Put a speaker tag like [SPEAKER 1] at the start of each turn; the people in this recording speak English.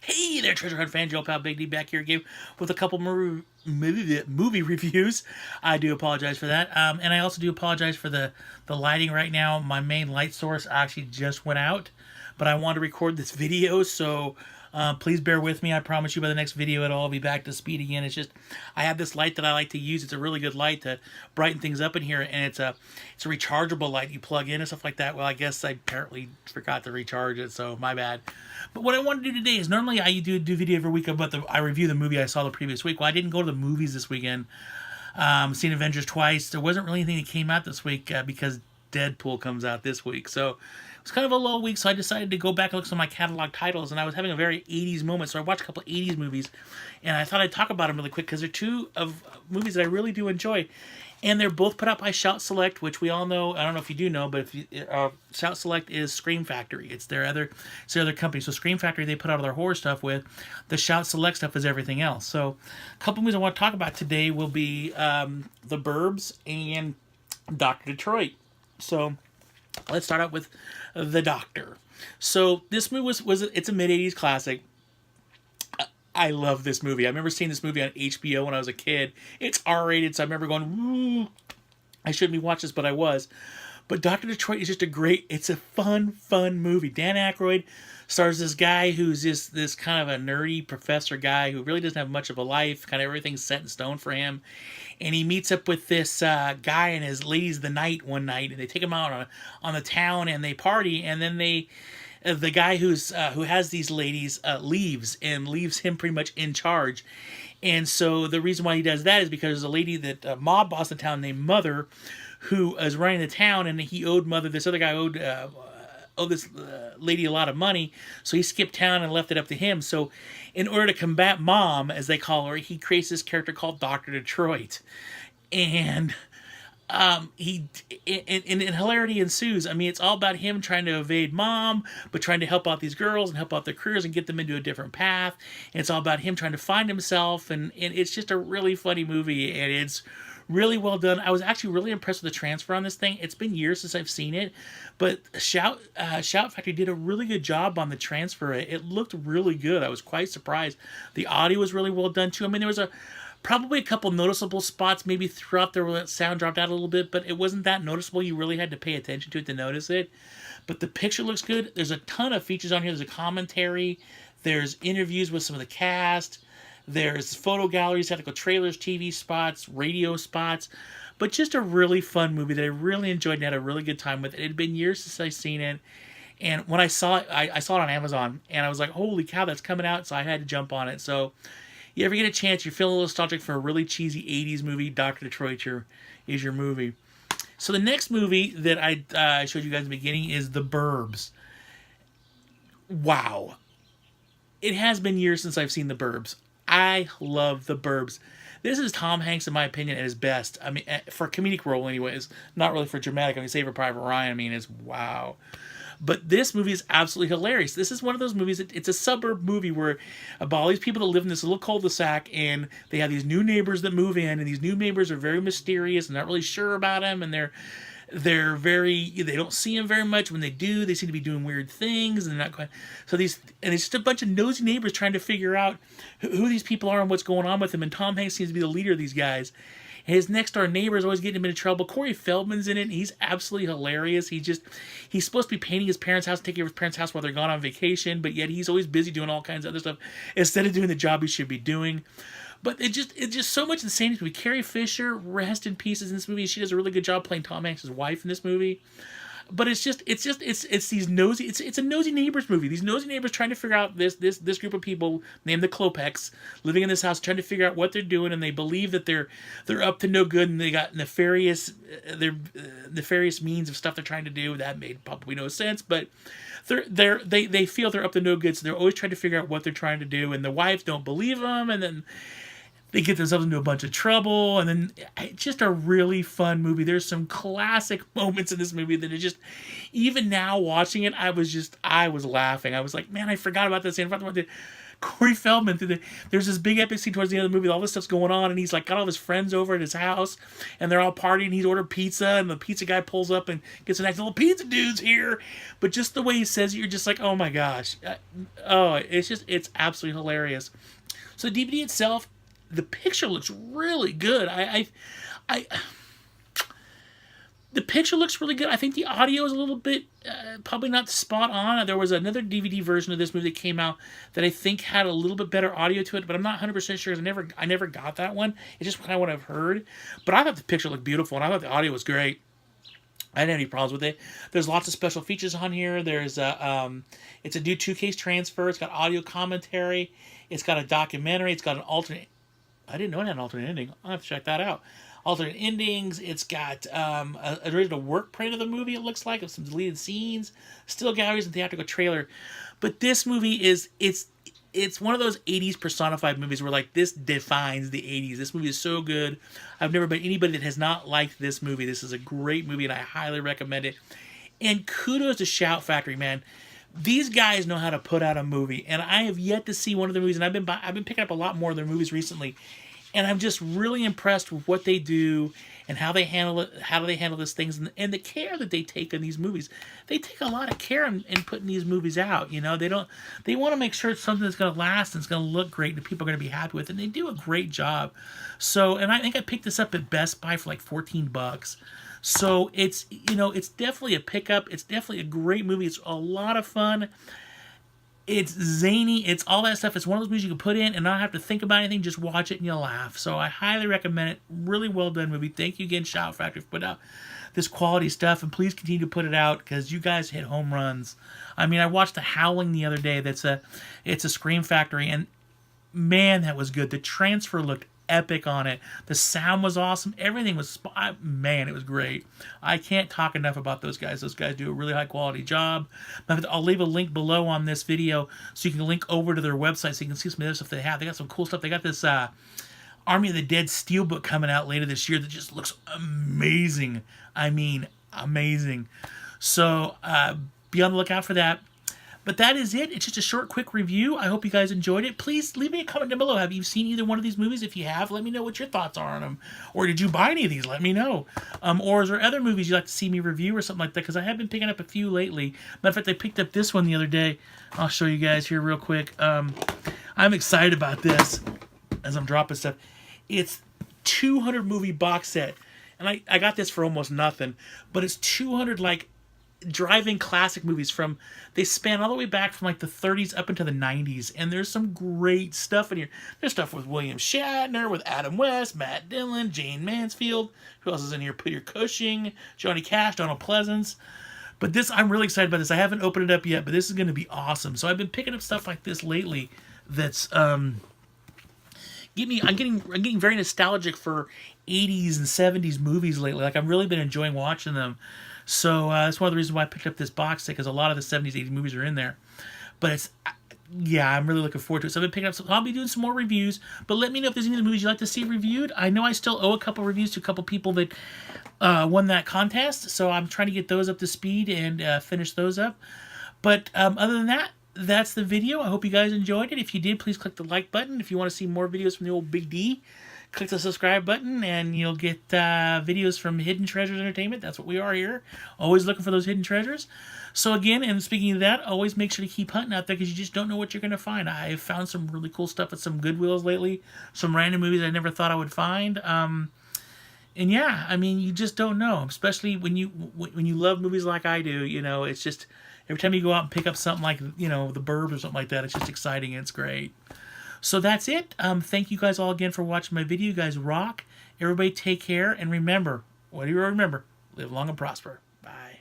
[SPEAKER 1] Hey there, Treasure Hunt fans. Joe Pal Big D back here again with a couple movie reviews. I do apologize for that. And I also do apologize for the lighting right now. My main light source actually just went out, but I want to record this video, so please bear with me. I promise you by the next video it'll all be back to speed again. It's just I have this light that I like to use. It's a really good light to brighten things up in here, and it's a rechargeable light you plug in and stuff like that. Well, I guess I apparently forgot to recharge it, so my bad. But what I want to do today is normally I do video every week, but I review the movie I saw the previous week. Well, I didn't go to the movies this weekend. Seen Avengers twice. There wasn't really anything that came out this week because Deadpool comes out this week. So it's kind of a low week, so I decided to go back and look at some of my catalog titles, and I was having a very 80s moment, so I watched a couple of 80s movies, and I thought I'd talk about them really quick because they're two of movies that I really do enjoy. And they're both put out by Shout Select, which we all know. I don't know if you do know, but if you, Shout Select is Scream Factory. It's their other company. So Scream Factory, they put out all their horror stuff with. The Shout Select stuff is everything else. So a couple movies I want to talk about today will be The Burbs and Dr. Detroit. So let's start out with The Doctor. So this movie it's a mid-80s classic. I love this movie. I remember seeing this movie on HBO when I was a kid. It's R-rated, so I remember going, ooh, I shouldn't be watching this, but I was. But Dr. Detroit is just it's a fun movie. Dan Aykroyd stars this guy who's just this kind of a nerdy professor guy who really doesn't have much of a life. Kind of everything's set in stone for him. And he meets up with this guy and his ladies of the night one night, and they take him out on the town and they party, and then the guy who has these ladies leaves him pretty much in charge. And so the reason why he does that is because there's a lady that mob boss in town named Mother who is running the town, and he owed Mother, this other guy owed this lady a lot of money, so he skipped town and left it up to him. So in order to combat Mom, as they call her, he creates this character called Dr. Detroit. And hilarity ensues. I mean, it's all about him trying to evade Mom, but trying to help out these girls and help out their careers and get them into a different path. And it's all about him trying to find himself, and it's just a really funny movie, and it's really well done. I was actually really impressed with the transfer on this thing. It's been years since I've seen it, but Shout Factory did a really good job on the transfer. It looked really good. I was quite surprised. The audio was really well done too. I mean, there was probably a couple noticeable spots maybe throughout the sound dropped out a little bit, but it wasn't that noticeable. You really had to pay attention to it to notice it. But the picture looks good. There's a ton of features on here. There's a commentary. There's interviews with some of the cast. There's photo galleries, technical trailers, TV spots, radio spots. But just a really fun movie that I really enjoyed and had a really good time with. It had been years since I'd seen it. And when I saw it, I saw it on Amazon. And I was like, holy cow, that's coming out. So I had to jump on it. So you ever get a chance, you're feeling a little nostalgic for a really cheesy 80s movie, Dr. Detroit is your movie. So the next movie that I showed you guys in the beginning is The Burbs. Wow. It has been years since I've seen The Burbs. I love The Burbs. This is Tom Hanks, in my opinion, at his best. I mean, for a comedic role anyways. Not really for dramatic. I mean, Saving Private Ryan, I mean, it's wow. But this movie is absolutely hilarious. This is one of those movies, it's a suburb movie where about all these people that live in this little cul-de-sac, and they have these new neighbors that move in, and these new neighbors are very mysterious and not really sure about them, and they don't see him very much. When they do, they seem to be doing weird things, and they're not quite. So it's just a bunch of nosy neighbors trying to figure out who these people are and what's going on with them. And Tom Hanks seems to be the leader of these guys. And his next door neighbor is always getting him into trouble. Corey Feldman's in it, and he's absolutely hilarious. He's supposed to be painting his parents' house, taking care of his parents' house while they're gone on vacation, but yet he's always busy doing all kinds of other stuff instead of doing the job he should be doing. But it's just so much insane in this movie. Carrie Fisher, rest in pieces in this movie. She does a really good job playing Tom Hanks' wife in this movie. But it's these nosy. It's a nosy neighbors movie. These nosy neighbors trying to figure out this group of people named the Klopeks living in this house, trying to figure out what they're doing, and they believe that they're up to no good, and they got nefarious means of stuff they're trying to do. That made probably no sense, but they feel they're up to no good, so they're always trying to figure out what they're trying to do, and the wives don't believe them, and then they get themselves into a bunch of trouble, and then it's just a really fun movie. There's some classic moments in this movie that are just, even now watching it, I was laughing. I was like, man, I forgot about this. Corey Feldman, there's this big epic scene towards the end of the movie. All this stuff's going on, and he's like got all his friends over at his house, and they're all partying. He's ordered pizza, and the pizza guy pulls up and gets a nice little pizza dude's here. But just the way he says it, you're just like, oh my gosh, it's absolutely hilarious. So the DVD itself, the picture looks really good. The picture looks really good. I think the audio is a little bit probably not spot on. There was another DVD version of this movie that came out that I think had a little bit better audio to it, but I'm not 100% sure because I never got that one. It's just kind of what I've heard. But I thought the picture looked beautiful, and I thought the audio was great. I didn't have any problems with it. There's lots of special features on here. There's it's a new 2K transfer. It's got audio commentary. It's got a documentary. It's got an alternate. I didn't know it had an alternate ending. I'll have to check that out. Alternate endings. It's got an original work print of the movie, it looks like, of some deleted scenes, still galleries and theatrical trailer. But this movie it's one of those 80s personified movies where, like, this defines the 80s. This movie is so good. I've never met anybody that has not liked this movie. This is a great movie, and I highly recommend it. And kudos to Shout Factory, man. These guys know how to put out a movie, and I have yet to see one of their movies, and I've been picking up a lot more of their movies recently. And I'm just really impressed with what they do and how they handle it. How do they handle these things and the care that they take in these movies? They take a lot of care in putting these movies out. You know, they want to make sure it's something that's going to last and it's going to look great and people are going to be happy with it. And they do a great job. So, and I think I picked this up at Best Buy for like $14. So it's definitely a pickup. It's definitely a great movie. It's a lot of fun. It's zany. It's all that stuff. It's one of those movies you can put in and not have to think about anything. Just watch it and you'll laugh. So I highly recommend it. Really well done movie. Thank you again, Shout Factory, for putting out this quality stuff. And please continue to put it out because you guys hit home runs. I mean, I watched The Howling the other day. It's a Scream Factory. And man, that was good. The transfer looked epic on it. The sound was awesome. Everything was man, it was great. I can't talk enough about those guys. Those guys do a really high quality job. I'll leave a link below on this video so you can link over to their website so you can see some of the other stuff they have. They got some cool stuff. They got this Army of the Dead steelbook coming out later this year that just looks amazing. I mean, amazing. So be on the lookout for that. But that is it. It's just a short, quick review. I hope you guys enjoyed it. Please leave me a comment down below. Have you seen either one of these movies? If you have, let me know what your thoughts are on them. Or did you buy any of these? Let me know. Or is there other movies you'd like to see me review or something like that? Because I have been picking up a few lately. Matter of fact, I picked up this one the other day. I'll show you guys here real quick. I'm excited about this as I'm dropping stuff. It's 200 movie box set. And I got this for almost nothing. But it's 200, like, drive-in classic movies they span all the way back from like the 30s up into the 90s, and there's some great stuff in here. There's stuff with William Shatner, with Adam West, Matt Dillon, Jane Mansfield. Who else is in here? Peter Cushing, Johnny Cash, Donald Pleasance. But I'm really excited about this. I haven't opened it up yet, but this is going to be awesome. So I've been picking up stuff like this lately that's I'm getting very nostalgic for 80s and 70s movies lately. Like, I've really been enjoying watching them. So that's one of the reasons why I picked up this box set, because a lot of the 70s, 80s movies are in there. But I'm really looking forward to it. So I've been picking up I'll be doing some more reviews. But let me know if there's any other movies you'd like to see reviewed. I know I still owe a couple reviews to a couple people that won that contest. So I'm trying to get those up to speed and finish those up. But other than that, that's the video. I hope you guys enjoyed it. If you did, please click the like button. If you want to see more videos from the old Big D, click the subscribe button and you'll get videos from Hidden Treasures Entertainment. That's what we are here. Always looking for those hidden treasures. So again, and speaking of that, always make sure to keep hunting out there because you just don't know what you're going to find. I've found some really cool stuff at some Goodwills lately. Some random movies I never thought I would find. And yeah, I mean, you just don't know. Especially when you love movies like I do, it's just every time you go out and pick up something like, The Burbs or something like that, it's just exciting and it's great. So that's it. Thank you guys all again for watching my video. You guys rock. Everybody take care. And remember, what do you remember? Live long and prosper. Bye.